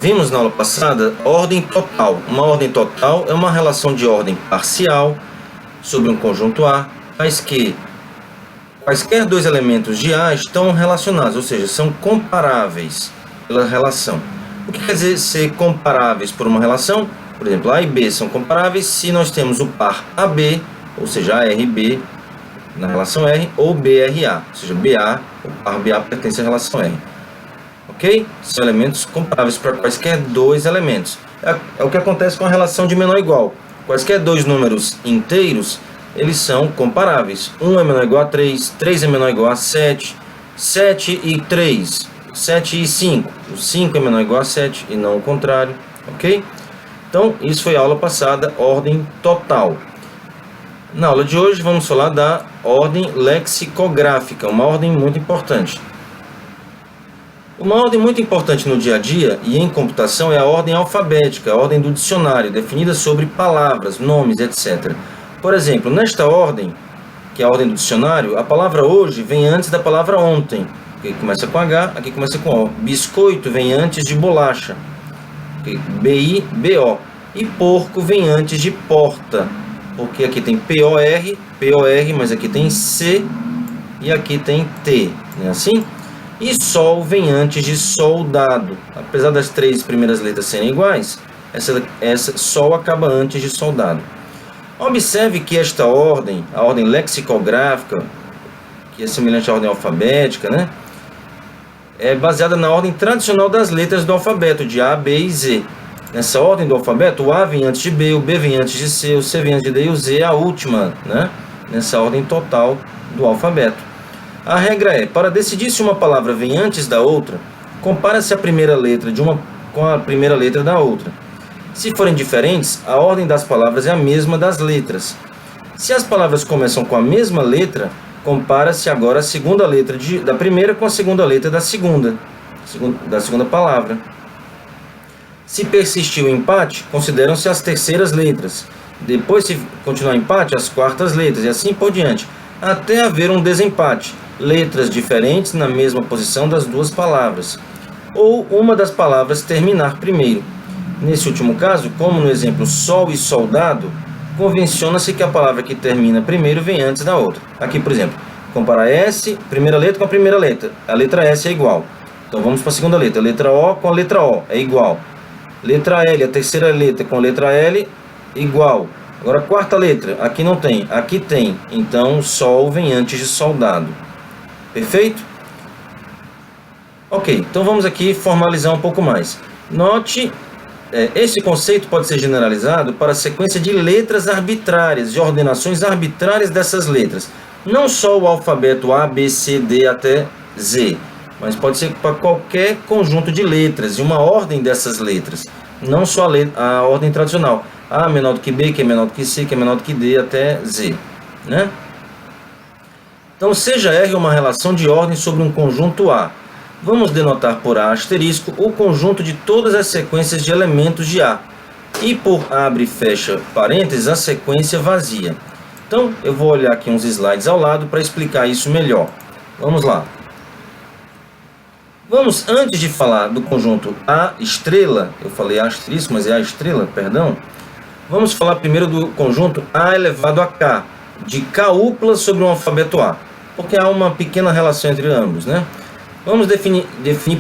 Vimos na aula passada ordem total. Uma ordem total é uma relação de ordem parcial sobre um conjunto A, mas que quaisquer dois elementos de A estão relacionados, ou seja, são comparáveis pela relação. O que quer dizer ser comparáveis por uma relação? Por exemplo, A e B são comparáveis se nós temos o par AB, ou seja, A, R e B na relação R, ou B, R, A, ou seja, BA, o par BA pertence à relação R. Ok? São elementos comparáveis para quaisquer dois elementos. É o que acontece com a relação de menor ou igual. Quaisquer dois números inteiros, eles são comparáveis. 1 é menor ou igual a 3, 3 é menor ou igual a 7, 7 e 3, 7 e 5. O 5 é menor ou igual a 7 e não o contrário. Ok? Então, isso foi a aula passada, ordem total. Na aula de hoje, vamos falar da ordem lexicográfica, uma ordem muito importante. Uma ordem muito importante no dia a dia e em computação é a ordem alfabética, a ordem do dicionário, definida sobre palavras, nomes, etc. Por exemplo, nesta ordem, que é a ordem do dicionário, a palavra hoje vem antes da palavra ontem. Aqui começa com H, aqui começa com O. Biscoito vem antes de bolacha. B-I-B-O. E porco vem antes de porta. Porque aqui tem P-O-R, P-O-R, mas aqui tem C e aqui tem T. Não é assim? E sol vem antes de soldado. Apesar das três primeiras letras serem iguais, essa sol acaba antes de soldado. Observe que esta ordem, a ordem lexicográfica, que é semelhante à ordem alfabética, né? É baseada na ordem tradicional das letras do alfabeto, de A, B e Z. Nessa ordem do alfabeto, o A vem antes de B, o B vem antes de C, o C vem antes de D e o Z é a última, né? Nessa ordem total do alfabeto. A regra é, para decidir se uma palavra vem antes da outra, compara-se a primeira letra de uma com a primeira letra da outra. Se forem diferentes, a ordem das palavras é a mesma das letras. Se as palavras começam com a mesma letra, compara-se agora a segunda letra da primeira com a segunda letra da segunda palavra. Se persistir o empate, consideram-se as terceiras letras. Depois, se continuar empate, as quartas letras, e assim por diante, até haver um desempate. Letras diferentes na mesma posição das duas palavras, ou uma das palavras terminar primeiro. Nesse último caso, como no exemplo sol e soldado, convenciona-se que a palavra que termina primeiro vem antes da outra. Aqui, por exemplo, comparar S, primeira letra com a primeira letra. A letra S é igual. Então vamos para a segunda letra. A letra O com a letra O é igual. Letra L, a terceira letra com a letra L, igual. Agora a quarta letra, aqui não tem, aqui tem. Então sol vem antes de soldado. Perfeito? Ok, então vamos aqui formalizar um pouco mais. Note, esse conceito pode ser generalizado para a sequência de letras arbitrárias, de ordenações arbitrárias dessas letras. Não só o alfabeto A, B, C, D até Z, mas pode ser para qualquer conjunto de letras, de uma ordem dessas letras. Não só a ordem tradicional. A menor do que B, que é menor do que C, que é menor do que D até Z, né? Então, seja R uma relação de ordem sobre um conjunto A. Vamos denotar por A asterisco o conjunto de todas as sequências de elementos de A. E por abre e fecha parênteses, a sequência vazia. Então, eu vou olhar aqui uns slides ao lado para explicar isso melhor. Vamos lá. Vamos, antes de falar do conjunto A estrela, eu falei A asterisco, mas é A estrela, perdão. Vamos falar primeiro do conjunto A elevado a K, de K-upla sobre um alfabeto A, porque há uma pequena relação entre ambos, né? Vamos definir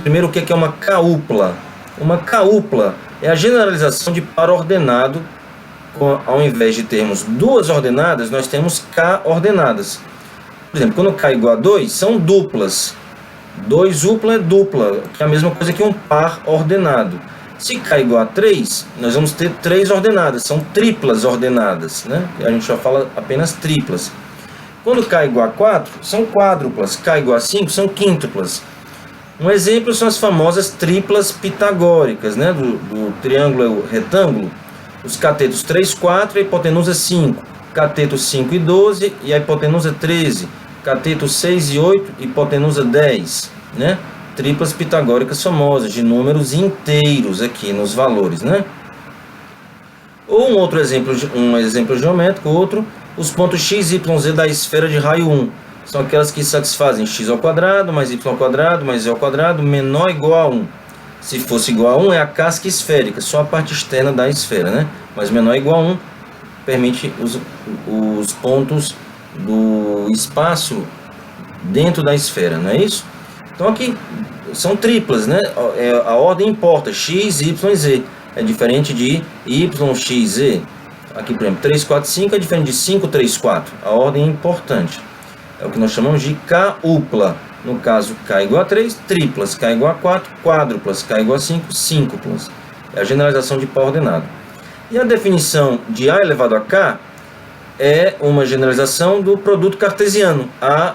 primeiro o que é uma K-upla. Uma K-upla é a generalização de par ordenado, ao invés de termos duas ordenadas, nós temos K ordenadas. Por exemplo, quando K é igual a 2, são duplas. 2 upla é dupla, que é a mesma coisa que um par ordenado. Se K é igual a 3, nós vamos ter 3 ordenadas, são triplas ordenadas, né? A gente já fala apenas triplas. Quando K é igual a 4, são quádruplas. K é igual a 5, são quíntuplas. Um exemplo são as famosas triplas pitagóricas, né? Do triângulo retângulo. Os catetos 3, 4 e a hipotenusa 5. Cateto 5 e 12 e a hipotenusa 13. Cateto 6 e 8 e hipotenusa 10, né? Triplas pitagóricas famosas, de números inteiros aqui nos valores, né? Ou um exemplo geométrico, os pontos x, y, z da esfera de raio 1. São aquelas que satisfazem x ao quadrado, mais y ao quadrado, mais z ao quadrado, menor ou igual a 1. Se fosse igual a 1 é a casca esférica, só a parte externa da esfera, né? Mas menor ou igual a 1 permite os pontos do espaço dentro da esfera, não é isso? Então aqui são triplas, né? A ordem importa, x, y, z. É diferente de y, x, z. Aqui, por exemplo, 3, 4, 5 é diferente de 5, 3, 4. A ordem é importante. É o que nós chamamos de K-upla. No caso, K igual a 3, triplas. K igual a 4, quádruplas. K igual a 5, síncuplas. É a generalização de par ordenado. E a definição de A elevado a K é uma generalização do produto cartesiano. A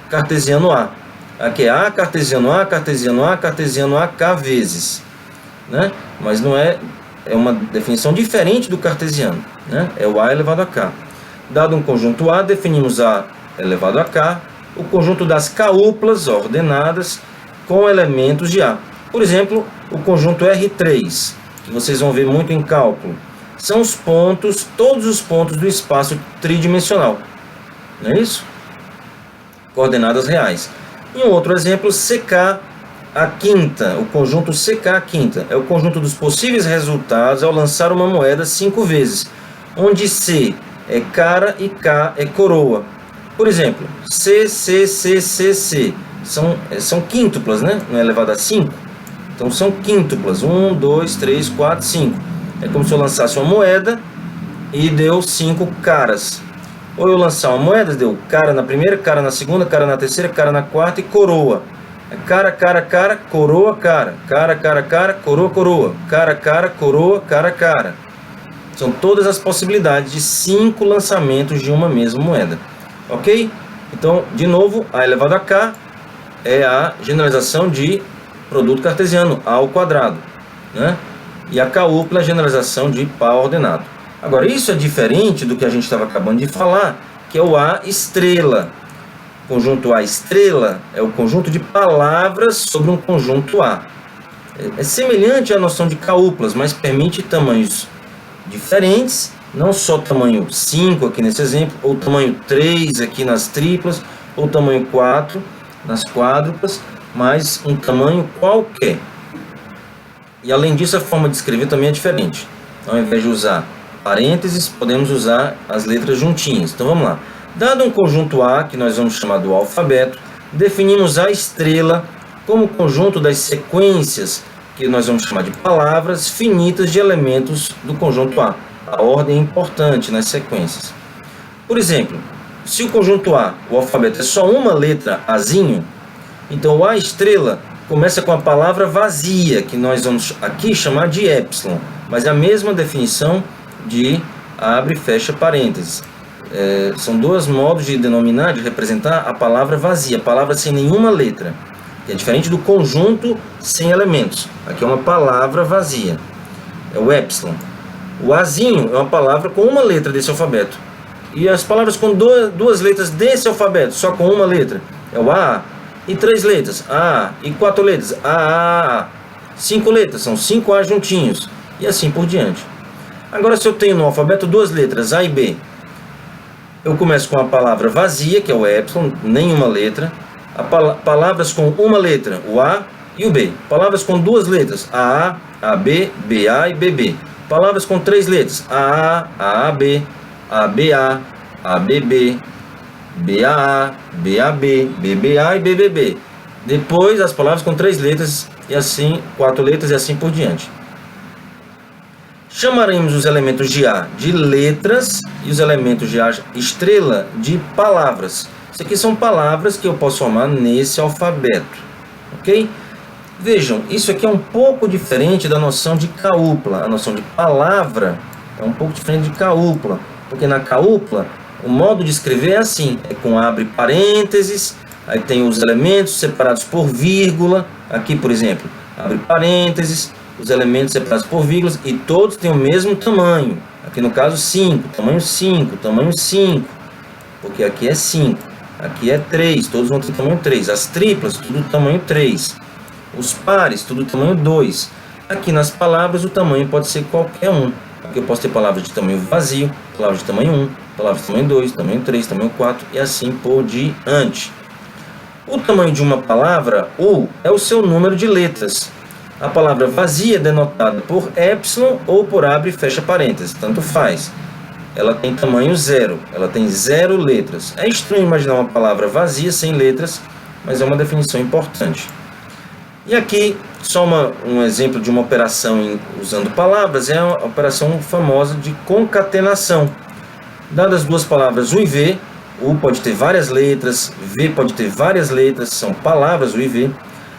cartesiano A. Aqui é A cartesiano A, cartesiano A, cartesiano A, K vezes. Né? Mas não é uma definição diferente do cartesiano. Né? É o A elevado a K. Dado um conjunto A, definimos A elevado a K, o conjunto das K-uplas ordenadas com elementos de A. Por exemplo, o conjunto R3, que vocês vão ver muito em cálculo, são os pontos, todos os pontos do espaço tridimensional. Não é isso? Coordenadas reais. E um outro exemplo, CK a quinta, o conjunto CK a quinta, é o conjunto dos possíveis resultados ao lançar uma moeda 5 vezes, onde C é cara e K é coroa. Por exemplo, C, C, C, C, C, são quíntuplas, né? Não é elevado a 5? Então são quíntuplas, 1, 2, 3, 4, 5. É como se eu lançasse uma moeda e deu 5 caras. Ou eu lançar uma moeda, deu cara na primeira, cara na segunda, cara na terceira, cara na quarta e coroa. Cara, cara, cara, coroa, cara. Cara, cara, cara, coroa, coroa. Cara, cara, coroa, cara, cara. São todas as possibilidades de 5 lançamentos de uma mesma moeda. Ok? Então, de novo, A elevado a K é a generalização de produto cartesiano, A ao quadrado. Né? E a K-upla é a generalização de par ordenado. Agora, isso é diferente do que a gente estava acabando de falar, que é o A estrela. O conjunto A estrela é o conjunto de palavras sobre um conjunto A. É semelhante à noção de K-uplas, mas permite tamanhos diferentes, não só tamanho 5 aqui nesse exemplo, ou tamanho 3 aqui nas triplas, ou tamanho 4 nas quádruplas, mas um tamanho qualquer. E além disso, a forma de escrever também é diferente. Ao invés de usar parênteses, podemos usar as letras juntinhas. Então vamos lá. Dado um conjunto A, que nós vamos chamar do alfabeto, definimos A estrela como conjunto das sequências, que nós vamos chamar de palavras finitas de elementos do conjunto A. A ordem é importante nas sequências. Por exemplo, se o conjunto A, o alfabeto, é só uma letra Azinho, então o A estrela começa com a palavra vazia, que nós vamos aqui chamar de epsilon, mas é a mesma definição de abre e fecha parênteses. São dois modos de denominar, de representar a palavra vazia, a palavra sem nenhuma letra, que é diferente do conjunto sem elementos. Aqui é uma palavra vazia, é o epsilon. O Azinho é uma palavra com uma letra desse alfabeto. E as palavras com duas letras desse alfabeto, só com uma letra, é o A. E 3 letras, A. E 4 letras, A. 5 letras, são 5 A juntinhos. E assim por diante. Agora, se eu tenho no alfabeto 2 letras, A e B, eu começo com a palavra vazia, que é o epsilon, nenhuma letra. Palavras com uma letra, o A e o B. Palavras com 2 letras, AA, AB, BA e BB. Palavras com 3 letras, AA, AAB, ABA, ABB, BAA, BAB, BBA e BBB. Depois as palavras com 3 letras e assim 4 letras e assim por diante. Chamaremos os elementos de A de letras e os elementos de A estrela de palavras. Isso aqui são palavras que eu posso formar nesse alfabeto, ok? Vejam, isso aqui é um pouco diferente da noção de K-upla. A noção de palavra é um pouco diferente de K-upla, porque na K-upla o modo de escrever é assim, é com abre parênteses, aí tem os elementos separados por vírgula, aqui por exemplo, abre parênteses, os elementos separados por vírgulas e todos têm o mesmo tamanho, aqui no caso 5, tamanho 5, tamanho 5, porque aqui é 5, aqui é 3, todos vão ter tamanho 3, as triplas, tudo tamanho 3, os pares, tudo tamanho 2, aqui nas palavras o tamanho pode ser qualquer um, aqui eu posso ter palavras de tamanho vazio, palavras de tamanho 1, palavras de tamanho 2, tamanho 3, tamanho 4 e assim por diante. O tamanho de uma palavra, U, é o seu número de letras. A palavra vazia é denotada por epsilon ou por abre e fecha parênteses, tanto faz. Ela tem tamanho 0, ela tem 0 letras. É estranho imaginar uma palavra vazia sem letras, mas é uma definição importante. E aqui, só um exemplo de uma operação usando palavras, é a operação famosa de concatenação. Dadas duas palavras U e V, U pode ter várias letras, V pode ter várias letras, são palavras U e V.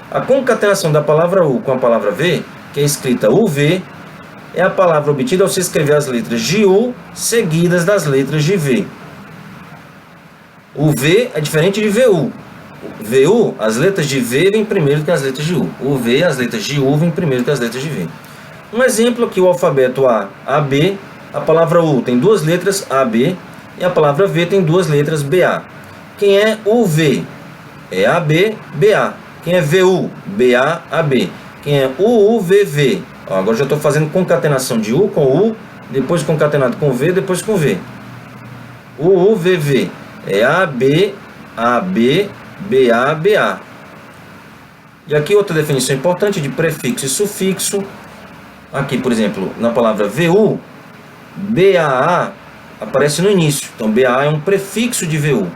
A concatenação da palavra U com a palavra V, que é escrita UV, é a palavra obtida ao se escrever as letras de U seguidas das letras de V. O V é diferente de VU. VU, as letras de V vêm primeiro que as letras de U. O V, as letras de U vêm primeiro que as letras de V. Um exemplo aqui, o alfabeto A, AB, a palavra U tem duas letras AB e a palavra V tem duas letras BA. Quem é UV? É AB, BA. Quem é VU? BA, AB. Quem é UUVV? Agora já estou fazendo concatenação de U com U, depois concatenado com V, depois com V. UUVV é AB, AB, BA, BA. E aqui outra definição importante de prefixo e sufixo. Aqui, por exemplo, na palavra VU, BAA aparece no início. Então, BA é um prefixo de VU.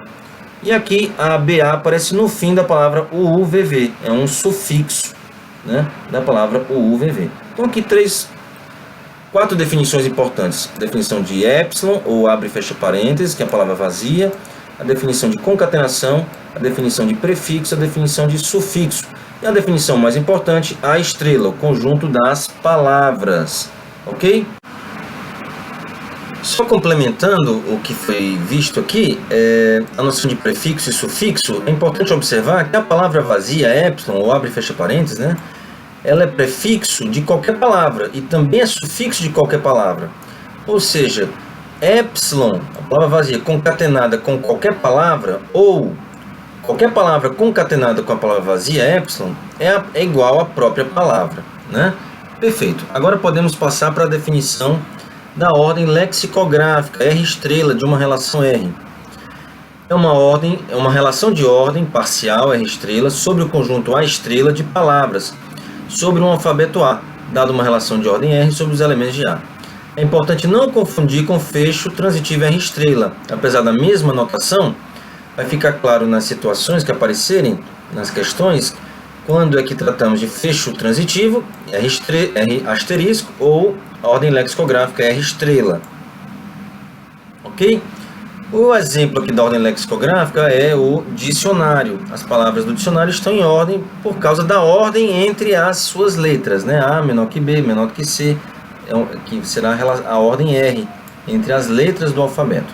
E aqui, a BA aparece no fim da palavra UUVV. É um sufixo, né, da palavra UUVV. Então, aqui quatro definições importantes. A definição de epsilon, ou abre e fecha parênteses, que é a palavra vazia. A definição de concatenação, a definição de prefixo, a definição de sufixo. E a definição mais importante, a estrela, o conjunto das palavras. Ok? Só complementando o que foi visto aqui, a noção de prefixo e sufixo, é importante observar que a palavra vazia, epsilon, ou abre e fecha parênteses, né, ela é prefixo de qualquer palavra e também é sufixo de qualquer palavra. Ou seja, epsilon, a palavra vazia concatenada com qualquer palavra, ou qualquer palavra concatenada com a palavra vazia, epsilon, é igual à própria palavra, né? Perfeito. Agora podemos passar para a definição da ordem lexicográfica, R estrela, de uma relação R. É uma relação de ordem parcial, R estrela, sobre o conjunto A estrela de palavras, sobre um alfabeto A, dado uma relação de ordem R sobre os elementos de A. É importante não confundir com fecho transitivo R estrela. Apesar da mesma notação, vai ficar claro nas situações que aparecerem nas questões, quando é que tratamos de fecho transitivo, R asterisco, ou a ordem lexicográfica R estrela. Ok? O exemplo aqui da ordem lexicográfica é o dicionário. As palavras do dicionário estão em ordem por causa da ordem entre as suas letras, né? A menor que B, menor que C, que será a ordem R entre as letras do alfabeto.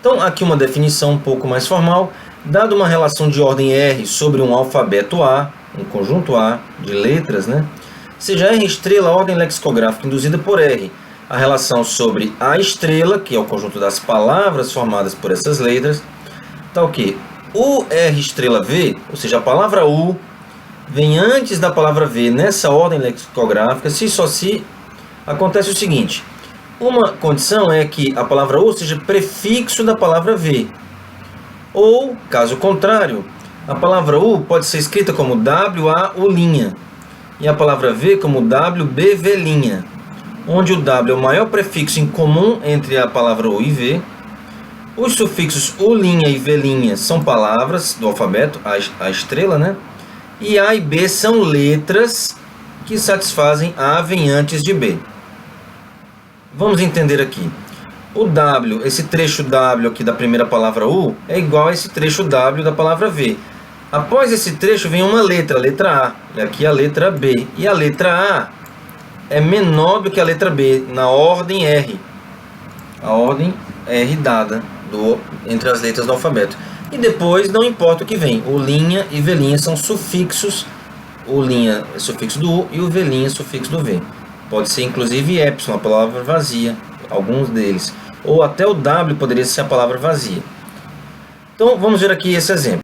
Então, aqui uma definição um pouco mais formal. Dado uma relação de ordem R sobre um alfabeto A, um conjunto A de letras, né? Seja R estrela a ordem lexicográfica induzida por R, a relação sobre A estrela, que é o conjunto das palavras formadas por essas letras, tá o que? O R estrela V, ou seja, a palavra U, vem antes da palavra V nessa ordem lexicográfica, se acontece o seguinte: uma condição é que a palavra U seja prefixo da palavra V, ou, caso contrário, a palavra U pode ser escrita como WAU', e a palavra V como WBV', onde o W é o maior prefixo em comum entre a palavra U e V. Os sufixos U' e V' são palavras do alfabeto, a estrela, né? E A e B são letras que satisfazem A vem antes de B. Vamos entender aqui. O W, esse trecho W aqui da primeira palavra U, é igual a esse trecho W da palavra V. Após esse trecho vem uma letra, a letra A, e aqui a letra B. E a letra A é menor do que a letra B na ordem R. A ordem R dada entre as letras do alfabeto. E depois não importa o que vem. O' e V' são sufixos. O' é sufixo do U e o V' é sufixo do V. Pode ser inclusive epsilon, a palavra vazia, alguns deles. Ou até o W poderia ser a palavra vazia. Então vamos ver aqui esse exemplo.